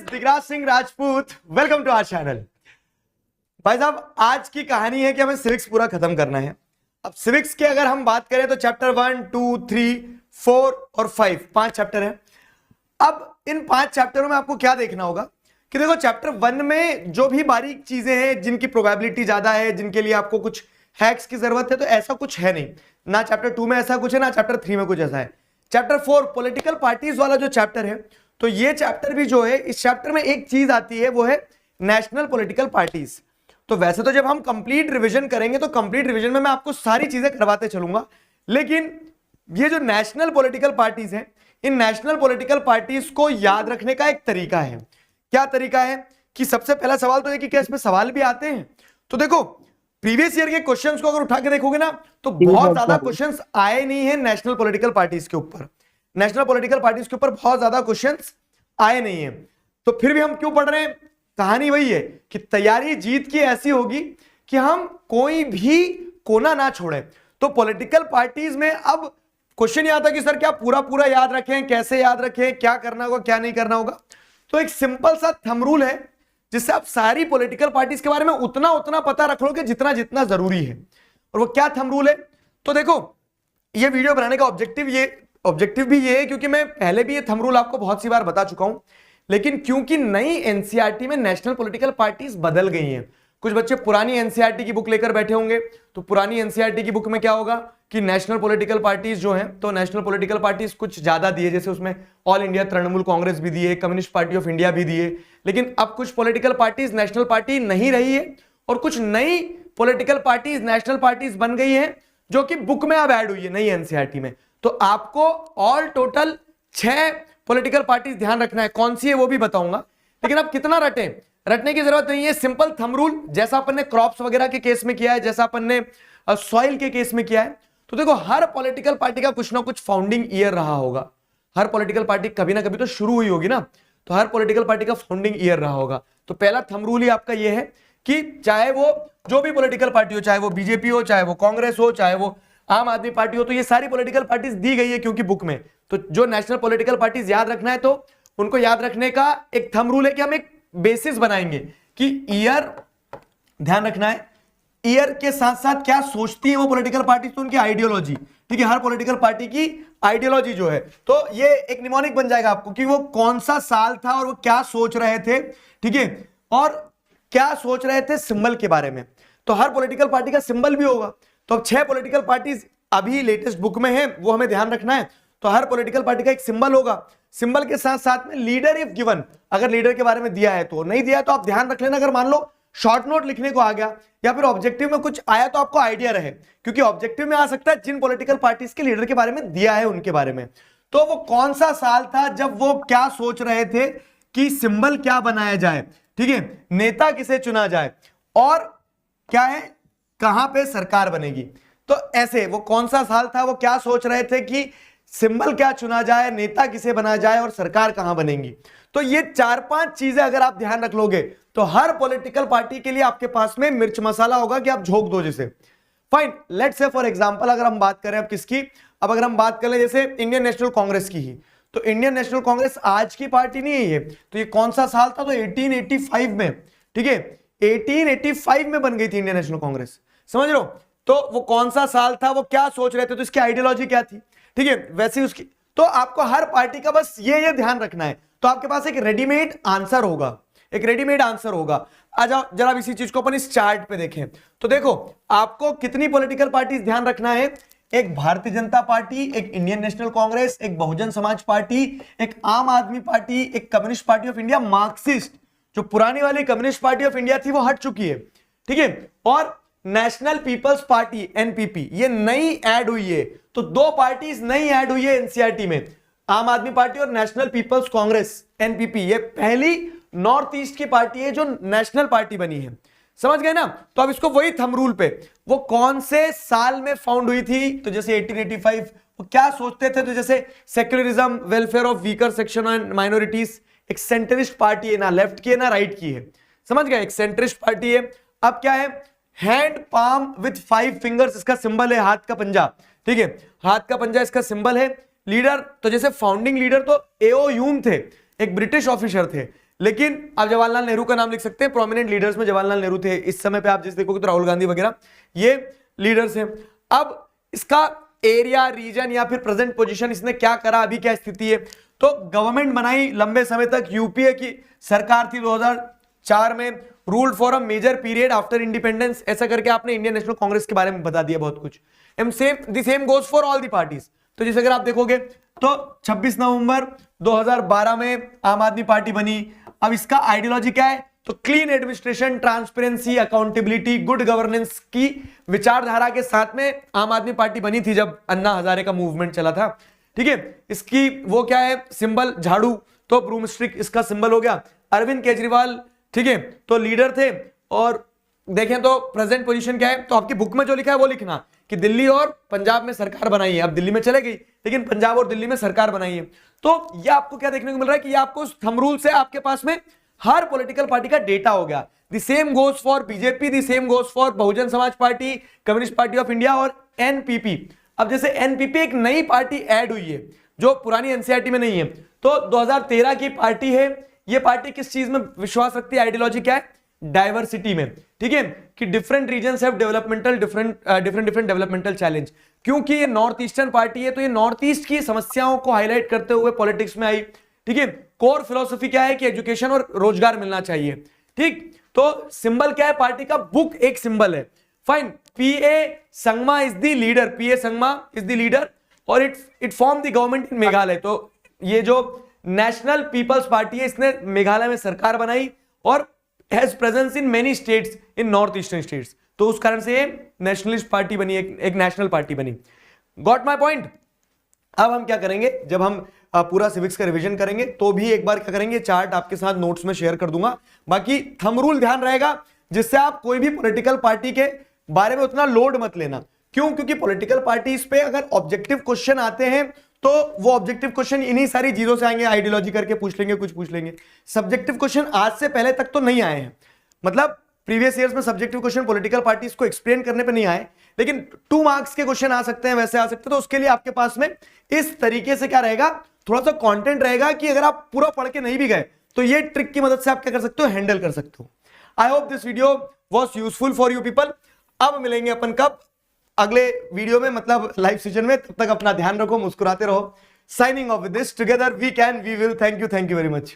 Digraj Singh Rajput, welcome to our channel. भाई साहब, आज की कहानी है कि हमें सिविक्स पूरा खत्म करना है। अब सिविक्स के अगर हम बात करें तो चैप्टर 1, 2, 3, 4 और 5 5 चैप्टर हैं। अब इन 5 चैप्टरों में आपको क्या देखना होगा कि देखो, चैप्टर 1 में जो भी बारीक चीजें हैं, जिनकी प्रोबेबिलिटी ज्यादा है, जिनके लिए आपको कुछ हैक्स की जरूरत है, तो ऐसा कुछ है नहीं। ना चैप्टर 2 में ऐसा कुछ है, ना चैप्टर 3 में कुछ ऐसा है। चैप्टर 4 पॉलिटिकल पार्टीज वाला जो चैप्टर है, तो ये चैप्टर भी जो है, इस चैप्टर में एक चीज आती है, वो है नेशनल पॉलिटिकल पार्टीज। तो वैसे तो जब हम कंप्लीट रिवीजन करेंगे तो कंप्लीट रिवीजन में मैं आपको सारी चीजें करवाते चलूंगा, लेकिन ये जो नेशनल पॉलिटिकल पार्टीज हैं, इन नेशनल पॉलिटिकल पार्टीज को याद रखने का एक तरीका है। क्या तरीका है कि सबसे पहला सवाल तो है कि क्या इसमें सवाल भी आते हैं। तो देखो, प्रीवियस ईयर के क्वेश्चंस को अगर उठा के देखोगे ना, तो बहुत ज्यादा क्वेश्चंस आए नहीं है नेशनल पॉलिटिकल पार्टीज के ऊपर। नेशनल पॉलिटिकल पार्टीज के ऊपर बहुत ज्यादा क्वेश्चंस आए नहीं है। तो फिर भी हम क्यों पढ़ रहे हैं? कहानी वही है कि तैयारी जीत की ऐसी होगी कि हम कोई भी कोना ना छोड़े। तो पॉलिटिकल पार्टीज में अब क्वेश्चन ये आता कि सर क्या पूरा पूरा याद रखें, कैसे याद रखें, क्या करना होगा, क्या नहीं करना होगा। तो एक सिंपल सा थंब रूल है जिससे आप सारी पॉलिटिकल पार्टीज के बारे में उतना उतना पता रख लोगे जितना जितना जरूरी है। और वो क्या थंब रूल है? तो देखो, ये वीडियो बनाने का ऑब्जेक्टिव भी ये है क्योंकि मैं पहले भी ये थंब रूल आपको बहुत सी बार बता चुका हूं, लेकिन क्योंकि नई एनसीईआरटी में नेशनल पॉलिटिकल पार्टीज बदल गई हैं। कुछ बच्चे पुरानी एनसीईआरटी की बुक लेकर बैठे होंगे, तो पुरानी एनसीईआरटी की बुक में क्या होगा कि नेशनल पॉलिटिकल पार्टीज जो हैं, तो नेशनल पॉलिटिकल पार्टीज कुछ ज्यादा दिए, जैसे उसमें ऑल इंडिया तृणमूल कांग्रेस भी दिए, कम्युनिस्ट पार्टी ऑफ इंडिया भी दिए। लेकिन अब कुछ पॉलिटिकल पार्टीज नेशनल पार्टी नहीं रही है और कुछ नई पॉलिटिकल पार्टीज नेशनल पार्टीज बन गई है, जो कि बुक में अब ऐड हुई है नई एनसीईआरटी में। तो आपको ऑल टोटल 6 पॉलिटिकल पार्टीज ध्यान रखना है। कौन सी है वो भी बताऊंगा, लेकिन अब कितना रटने की जरूरत नहीं है। सिंपल थंब रूल, जैसा अपन ने क्रॉप्स वगैरह के केस में किया है, जैसा अपन ने सॉइल के केस में किया है। तो देखो, हर पॉलिटिकल पार्टी का कुछ ना कुछ फाउंडिंग ईयर रहा होगा। हर पॉलिटिकल पार्टी कभी ना कभी तो शुरू हुई होगी ना, तो हर पॉलिटिकल पार्टी का फाउंडिंग ईयर रहा होगा। तो पहला थंब रूल ही आपका ये है कि चाहे वो जो भी पॉलिटिकल पार्टी हो, चाहे वो बीजेपी हो, चाहे वो कांग्रेस हो, चाहे वो आम आदमी पार्टी हो, तो ये सारी पॉलिटिकल पार्टीज दी गई है क्योंकि बुक में। तो जो नेशनल पॉलिटिकल पार्टीज याद रखना है, तो उनको याद रखने का एक थंब रूल है कि हम एक बेसिस बनाएंगे कि ईयर ध्यान रखना है। ईयर के साथ साथ क्या सोचती है वो पॉलिटिकल पार्टी, तो उनकी आइडियोलॉजी। ठीक है, हर पॉलिटिकल पार्टी की आइडियोलॉजी जो है, तो ये एक निमोनिक बन जाएगा आपको कि वो कौन सा साल था और वो क्या सोच रहे थे। ठीक है, और क्या सोच रहे थे सिंबल के बारे में। तो हर पॉलिटिकल पार्टी का सिंबल भी होगा। तो अब 6 पॉलिटिकल पार्टीज अभी लेटेस्ट बुक में है, वो हमें ध्यान रखना है। तो हर पॉलिटिकल पार्टी का एक सिंबल होगा। सिंबल के साथ साथ में लीडर इफ गिवन, अगर लीडर के बारे में दिया है तो, नहीं दिया तो आप ध्यान रख लेना। अगर मान लो शॉर्ट नोट लिखने को आ गया या फिर ऑब्जेक्टिव में कुछ आया तो आपको आइडिया रहे, क्योंकि ऑब्जेक्टिव में आ सकता है जिन पॉलिटिकल पार्टीज के लीडर के बारे में दिया है उनके बारे में। तो वो कौन सा साल था जब वो क्या सोच रहे थे कि सिंबल क्या बनाया जाए, ठीक है, नेता किसे चुना जाए, और क्या है कहां पे सरकार बनेगी। तो ऐसे वो कौन सा साल था, वो क्या सोच रहे थे कि सिंबल क्या चुना जाए, नेता किसे बनाया जाए और सरकार कहां बनेगी। तो ये 4-5 चीजें अगर आप ध्यान रख लोगे तो हर पॉलिटिकल पार्टी के लिए आपके पास में मिर्च मसाला होगा कि आप झोंक दो जिसे। Fine, let's say for example अगर हम बात करें अब किसकी, अब अगर हम बात करें जैसे इंडियन नेशनल कांग्रेस की ही, तो इंडियन नेशनल कांग्रेस आज की पार्टी नहीं है ये। तो ये कौन सा साल था? तो 1885 में। ठीक है, 1885 में बन गई थी इंडियन नेशनल कांग्रेस, समझ लो। तो वो कौन सा साल था, वो क्या सोच रहे थे, तो इसकी आइडियोलॉजी क्या थी। ठीक है, वैसे उसकी, तो आपको हर पार्टी का बस ये ध्यान रखना है। तो आपके पास एक रेडीमेड आंसर होगा, एक रेडीमेड आंसर होगा। आ जाओ जरा इसी चीज को अपन इस चार्ट पे देखें। तो देखो, आपको कितनी पॉलिटिकल पार्टीज ध्यान रखना है? एक भारतीय जनता पार्टी, एक इंडियन नेशनल कांग्रेस, एक बहुजन समाज पार्टी, एक आम आदमी पार्टी, एक communist Party of India, Marxist, जो पुरानी वाली कम्युनिस्ट पार्टी ऑफ इंडिया थी वो हट चुकी है। ठीक है, और नेशनल पीपल्स पार्टी एनपीपी, ये नई ऐड हुई है। तो 2 पार्टीज नई ऐड हुई है एनसीईआरटी में, आम आदमी पार्टी और नेशनल पीपल्स कांग्रेस एनपीपी। ये पहली नॉर्थ ईस्ट की पार्टी है जो नेशनल पार्टी बनी है, समझ गए ना। तो अब इसको वही थंब रूल पे, वो कौन से साल में फाउंड हुई थी, तो जैसे 1885, वो क्या सोचते थे, तो जैसे secularism, welfare of weaker section and minorities. एक सेंट्रिस्ट पार्टी है, ना लेफ्ट की है ना राइट की है, समझ गए, एक सेंट्रिस्ट पार्टी है। अब क्या है, हैंड पाम विथ 5 फिंगर्स, इसका सिंबल है हाथ का पंजा। ठीक है, हाथ का पंजा इसका सिंबल है। लीडर, तो जैसे फाउंडिंग लीडर तो एओ ह्यूम थे, एक ब्रिटिश ऑफिसर थे, लेकिन आप जवाहरलाल नेहरू का नाम लिख सकते हैं, प्रोमिनेंट लीडर्स में जवाहरलाल नेहरू थे। इस समय पे आप जैसे देखोगे तो राहुल गांधी वगैरह ये लीडर्स हैं। अब इसका एरिया, रीजन या फिर प्रेजेंट पोजीशन, इसने क्या करा, अभी क्या स्थिति है। तो गवर्नमेंट बनाई लंबे समय तक, यूपीए की सरकार थी 2004 में, ruled for a major period after independence, ऐसा करके आपने इंडियन नेशनल कांग्रेस के बारे में बता दिया बहुत कुछ। The same goes for all the parties. तो जैसे अगर आप देखोगे तो 26 नवंबर 2012 में आम आदमी पार्टी बनी। अब इसका आइडियोलॉजी क्या है, तो clean administration, transparency, accountability, good governance की विचारधारा के साथ में आम आदमी पार्टी बनी थी जब अन्ना हजारे का मूवमेंट चला था। ठीक है, इसकी वो क्या है, सिंबल झाड़ू, तो ब्रूम स्टिक इसका सिंबल हो गया। अरविंद केजरीवाल, ठीक है, तो लीडर थे। और देखें तो प्रेजेंट पोजीशन क्या है, तो आपकी बुक में जो लिखा है वो लिखना कि दिल्ली और पंजाब में सरकार बनाई है। अब दिल्ली में चले गई, लेकिन पंजाब और दिल्ली में सरकार बनाई है। तो ये आपको क्या देखने को मिल रहा है कि ये आपको थंब रूल से आपके पास में हर पॉलिटिकल पार्टी का डेटा हो गया। The same goes for BJP, the same goes for Bahujan Samaj Party, Communist Party of India और एनपीपी। अब जैसे एनपीपी एक नई पार्टी ऐड हुई है जो पुरानी एनसीईआरटी में नहीं है, तो 2013 की पार्टी है। ये पार्टी किस चीज में विश्वास रखती है, आइडियोलॉजी क्या है, डाइवर्सिटी में। ठीक है, कि different regions have developmental different developmental challenge. क्योंकि ये नॉर्थ ईस्टर्न पार्टी है, तो ये नॉर्थ ईस्ट की समस्याओं को हाईलाइट करते हुए पॉलिटिक्स में आई। ठीक है, कोर फिलोसफी क्या है कि एजुकेशन और रोजगार मिलना चाहिए। ठीक, तो सिंबल क्या है पार्टी का, बुक एक सिंबल है। Fine, PA Sangma is the leader, PA Sangma is the leader, और it form the government in Meghalaya. तो ये जो नेशनल पीपल्स पार्टी है, इसने मेघालय में सरकार बनाई और has presence in many states in north eastern states. तो उस कारण से ये नेशनलिस्ट पार्टी बनी, एक नेशनल पार्टी बनी। Got my point. अब हम क्या करेंगे, जब हम पूरा सिविक्स का रिवीजन करेंगे तो भी एक बार क्या करेंगे, चार्ट आपके साथ नोट्स में शेयर कर दूंगा। बाकी थंब रूल ध्यान रहेगा, जिससे आप कोई भी पॉलिटिकल पार्टी के बारे में उतना लोड मत लेना। क्यों, क्योंकि पॉलिटिकल पार्टीज पे अगर ऑब्जेक्टिव क्वेश्चन आते हैं तो वो ऑब्जेक्टिव क्वेश्चन इन्हीं सारी चीजों से आएंगे, आइडियोलॉजी करके पूछ लेंगे, कुछ पूछ लेंगे। सब्जेक्टिव क्वेश्चन आज से पहले तक तो नहीं आए हैं, मतलब प्रीवियस ईयर्स में सब्जेक्टिव क्वेश्चन पॉलिटिकल पार्टीज को एक्सप्लेन करने पे नहीं आए, लेकिन 2 मार्क्स के क्वेश्चन आ सकते हैं, वैसे आ सकते हैं। तो उसके लिए आपके पास में इस तरीके से क्या रहेगा, थोड़ा सा कंटेंट रहेगा कि अगर आप पूरा पढ़ के नहीं भी गए तो ये ट्रिक की मदद से आप क्या कर सकते हो, हैंडल कर सकते हो। I hope this video was useful for you people. अब मिलेंगे अपन कब, अगले वीडियो में, मतलब लाइव सेशन में। तब तक अपना ध्यान रखो, मुस्कुराते रहो। Signing off with this, together we can, we will. Thank you very much.